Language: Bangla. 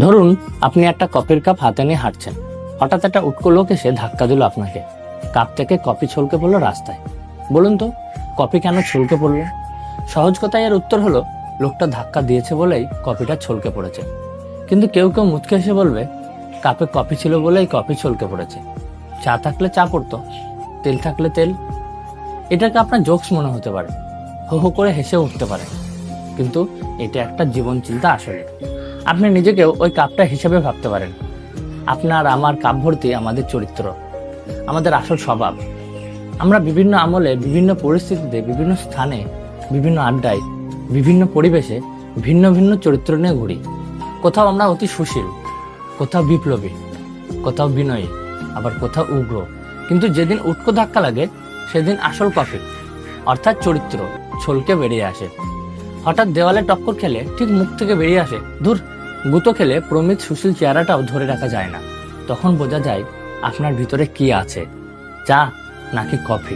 ধরুন আপনি একটা কফির কাপ হাতে নিয়ে হাঁটছেন, হঠাৎ একটা উটকো লোক এসে ধাক্কা দিল আপনাকে। কাপ থেকে কফি ছলকে পড়লো রাস্তায়। বলুন তো, কফি কেন ছলকে পড়লো? সহজ কথায় এর উত্তর হলো, লোকটা ধাক্কা দিয়েছে বলেই কফিটা ছলকে পড়েছে। কিন্তু কেউ কেউ মুচকে এসে বলবে, কাপে কফি ছিল বলেই কফি ছলকে পড়েছে। চা থাকলে চা পড়তো, তেল থাকলে তেল। এটাকে আপনার জোকস মনে হতে পারে, হো হো করে হেসে উঠতে পারে, কিন্তু এটা একটা জীবন চিন্তা। আসলে আপনি নিজেকেও ওই কাপটা হিসেবে ভাবতে পারেন। আপনার আমার কাপ ভর্তি আমাদের চরিত্র, আমাদের আসল স্বভাব। আমরা বিভিন্ন আমলে, বিভিন্ন পরিস্থিতিতে, বিভিন্ন স্থানে, বিভিন্ন আড্ডায়, বিভিন্ন পরিবেশে ভিন্ন ভিন্ন চরিত্র নিয়ে ঘুরি। কোথাও আমরা অতি সুশীল, কোথাও বিপ্লবী, কোথাও বিনয়ী, আবার কোথাও উগ্র। কিন্তু যেদিন উটকো ধাক্কা লাগে সেদিন আসল কফি অর্থাৎ চরিত্র ছলকে বেরিয়ে আসে। হঠাৎ দেওয়ালে টক্কর খেলে ঠিক মুখ থেকে বেরিয়ে আসে, ধুর। গুঁতো খেলে প্রমিত সুশীল চেহারাটাও ধরে রাখা যায় না। তখন বোঝা যায় আপনার ভিতরে কি আছে, চা নাকি কফি।